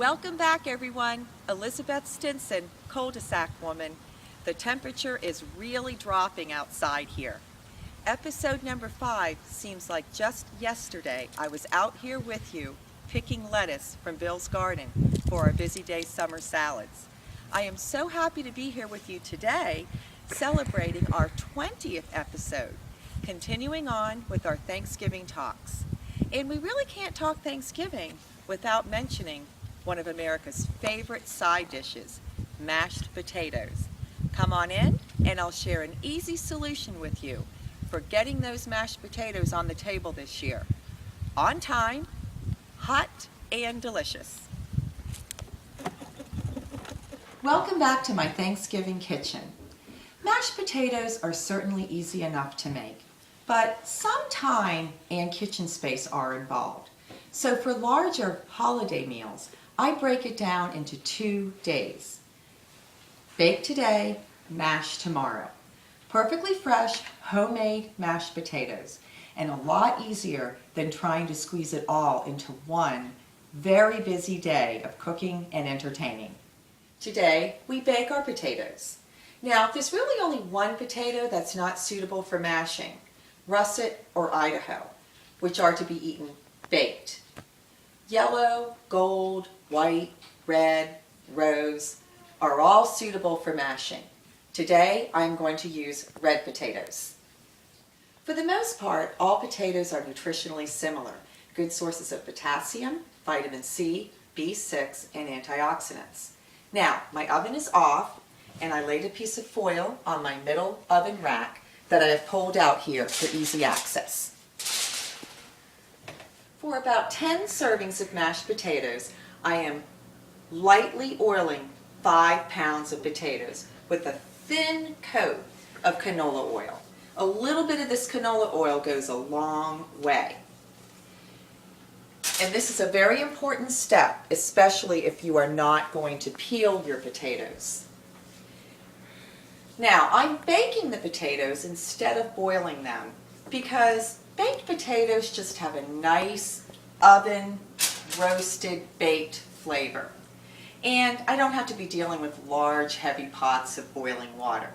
Welcome back, everyone. Elizabeth Stinson, Cul-de-sac Woman. The temperature is really dropping outside here. Episode number 5 seems like just yesterday I was out here with you picking lettuce from Bill's garden for our busy day summer salads. I am so happy to be here with you today celebrating our 20th episode, continuing on with our Thanksgiving talks. And we really can't talk Thanksgiving without mentioning one of America's favorite side dishes, mashed potatoes. Come on in and I'll share an easy solution with you for getting those mashed potatoes on the table this year. On time, hot, and delicious. Welcome back to my Thanksgiving kitchen. Mashed potatoes are certainly easy enough to make, but some time and kitchen space are involved. So for larger holiday meals, I break it down into 2 days. Bake today, mash tomorrow. Perfectly fresh, homemade mashed potatoes, and a lot easier than trying to squeeze it all into one very busy day of cooking and entertaining. Today, we bake our potatoes. Now, there's really only one potato that's not suitable for mashing, Russet or Idaho, which are to be eaten baked. Yellow, gold, white, red, rose are all suitable for mashing. Today, I'm going to use red potatoes. For the most part, all potatoes are nutritionally similar, good sources of potassium, vitamin C, B6, and antioxidants. Now, my oven is off, and I laid a piece of foil on my middle oven rack that I have pulled out here for easy access. For about 10 servings of mashed potatoes, I am lightly oiling 5 pounds of potatoes with a thin coat of canola oil. A little bit of this canola oil goes a long way. And this is a very important step, especially if you are not going to peel your potatoes. Now, I'm baking the potatoes instead of boiling them because baked potatoes just have a nice oven roasted baked flavor. And I don't have to be dealing with large heavy pots of boiling water.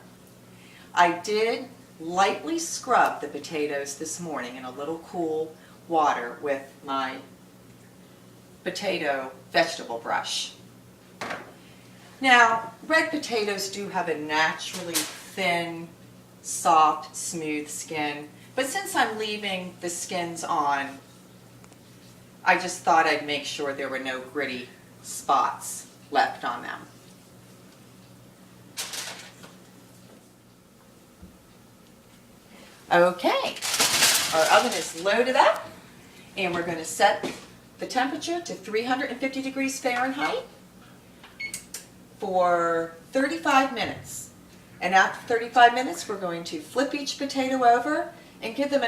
I did lightly scrub the potatoes this morning in a little cool water with my potato vegetable brush. Now, red potatoes do have a naturally thin, soft, smooth skin, but since I'm leaving the skins on, I just thought I'd make sure there were no gritty spots left on them. Okay, our oven is loaded up, and we're going to set the temperature to 350 degrees Fahrenheit for 35 minutes. And after 35 minutes, we're going to flip each potato over and give them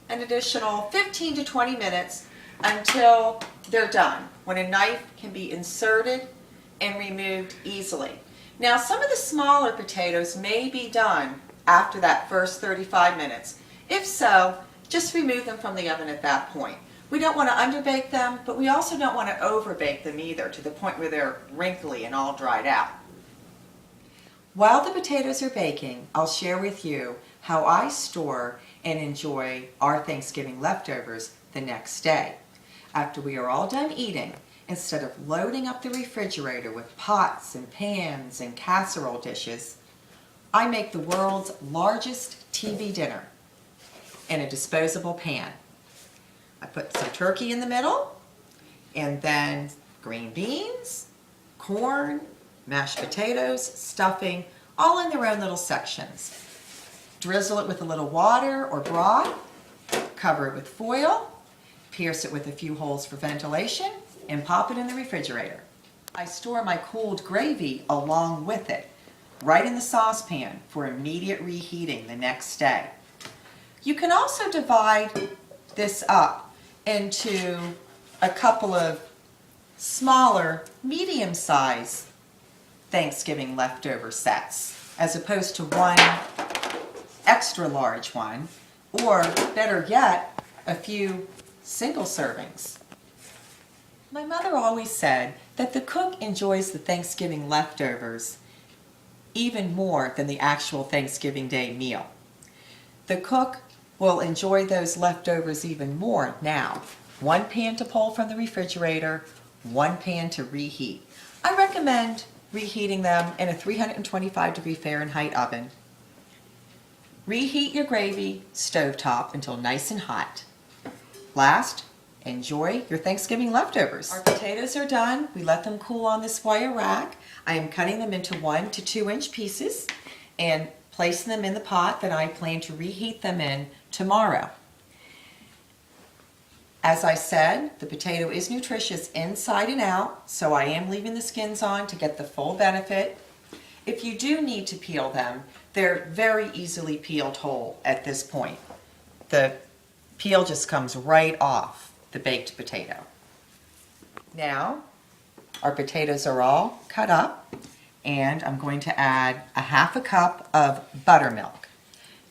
an additional 15 to 20 minutes until they're done, when a knife can be inserted and removed easily. Now, some of the smaller potatoes may be done after that first 35 minutes. If so, just remove them from the oven at that point. We don't want to underbake them, but we also don't want to overbake them either, to the point where they're wrinkly and all dried out. While the potatoes are baking, I'll share with you how I store and enjoy our Thanksgiving leftovers the next day. After we are all done eating, instead of loading up the refrigerator with pots and pans and casserole dishes, I make the world's largest TV dinner in a disposable pan. I put some turkey in the middle, and then green beans, corn, mashed potatoes, stuffing, all in their own little sections. Drizzle it with a little water or broth, cover it with foil, pierce it with a few holes for ventilation, and pop it in the refrigerator. I store my cooled gravy along with it, right in the saucepan for immediate reheating the next day. You can also divide this up into a couple of smaller, medium-sized Thanksgiving leftover sets, as opposed to one extra large one, or better yet, a few single servings. My mother always said that the cook enjoys the Thanksgiving leftovers even more than the actual Thanksgiving Day meal. The cook will enjoy those leftovers even more now. One pan to pull from the refrigerator, one pan to reheat. I recommend reheating them in a 325 Fahrenheit oven. Reheat your gravy stovetop until nice and hot. Last, enjoy your Thanksgiving leftovers. Our potatoes are done. We let them cool on this wire rack. I am cutting them into 1 to 2 inch pieces and placing them in the pot that I plan to reheat them in tomorrow. As I said, the potato is nutritious inside and out, so I am leaving the skins on to get the full benefit. If you do need to peel them, they're very easily peeled whole at this point. The peel just comes right off the baked potato. Now, our potatoes are all cut up, and I'm going to add a half a cup of buttermilk.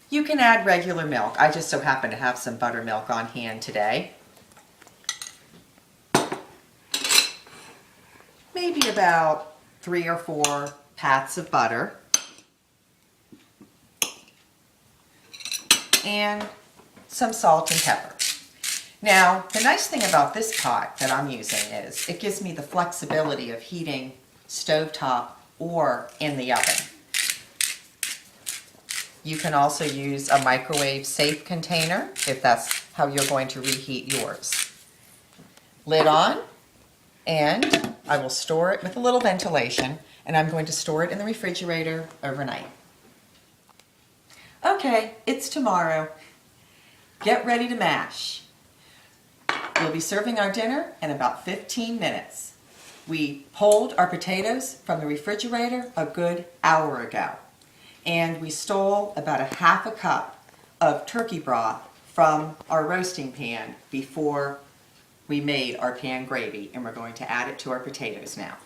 You can add regular milk. I just so happen to have some buttermilk on hand today. Maybe about 3 or 4 pats of butter. And some salt and pepper. Now, the nice thing about this pot that I'm using is it gives me the flexibility of heating stovetop or in the oven. You can also use a microwave safe container if that's how you're going to reheat yours. Lid on, and I will store it with a little ventilation, and I'm going to store it in the refrigerator overnight. Okay, it's tomorrow. Get ready to mash. We'll be serving our dinner in about 15 minutes. We pulled our potatoes from the refrigerator a good hour ago, and we stole about a half a cup of turkey broth from our roasting pan before we made our pan gravy, and we're going to add it to our potatoes now.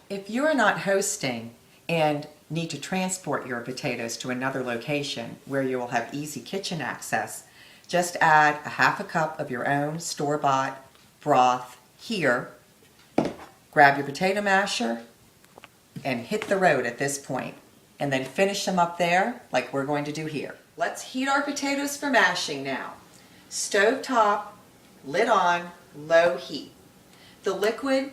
If you're not hosting and need to transport your potatoes to another location where you will have easy kitchen access, just add a half a cup of your own store-bought broth here. Grab your potato masher and hit the road at this point, and then finish them up there like we're going to do here. Let's heat our potatoes for mashing now. Stove top, lid on, low heat. The liquid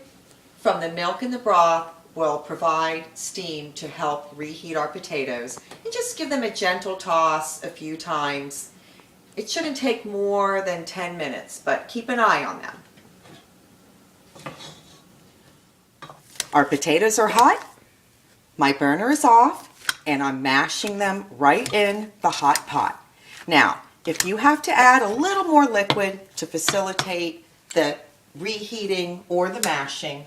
from the milk and the broth will provide steam to help reheat our potatoes, and just give them a gentle toss a few times. It shouldn't take more than 10 minutes, but keep an eye on them. Our potatoes are hot, my burner is off, and I'm mashing them right in the hot pot. Now, if you have to add a little more liquid to facilitate the reheating or the mashing,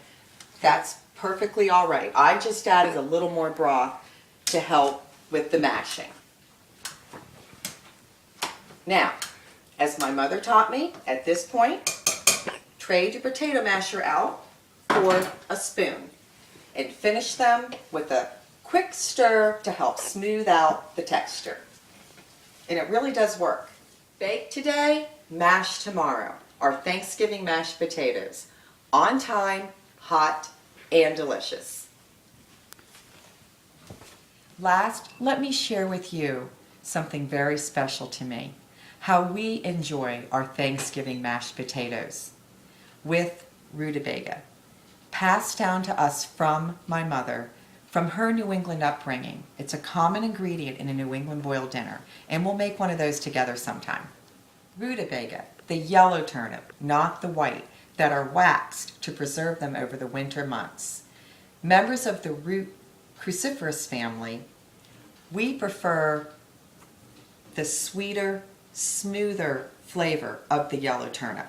that's perfectly all right. I just added a little more broth to help with the mashing. Now, as my mother taught me, at this point, trade your potato masher out for a spoon and finish them with a quick stir to help smooth out the texture. And it really does work. Bake today, mash tomorrow. Our Thanksgiving mashed potatoes. On time, hot, and delicious. Last, let me share with you something very special to me. How we enjoy our Thanksgiving mashed potatoes with rutabaga, passed down to us from my mother, from her New England upbringing. It's a common ingredient in a New England boiled dinner, and we'll make one of those together sometime. Rutabaga, the yellow turnip, not the white, that are waxed to preserve them over the winter months. Members of the root cruciferous family, we prefer the sweeter, smoother flavor of the yellow turnip.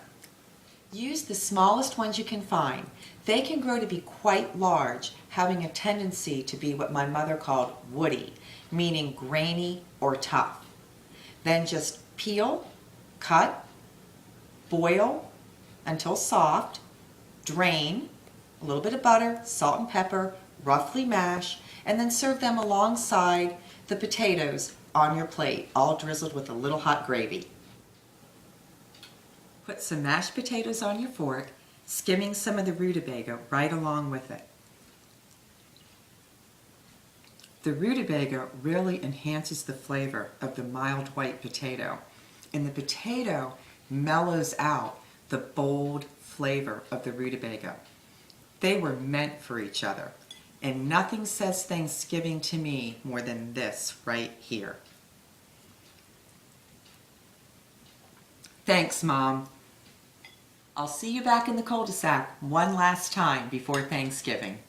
Use the smallest ones you can find. They can grow to be quite large, having a tendency to be what my mother called woody, meaning grainy or tough. Then just peel, cut, boil until soft, drain, a little bit of butter, salt and pepper, roughly mash, and then serve them alongside the potatoes on your plate, all drizzled with a little hot gravy. Put some mashed potatoes on your fork, skimming some of the rutabaga right along with it. The rutabaga really enhances the flavor of the mild white potato, and the potato mellows out the bold flavor of the rutabaga. They were meant for each other, and nothing says Thanksgiving to me more than this right here. Thanks, Mom. I'll see you back in the cul-de-sac one last time before Thanksgiving.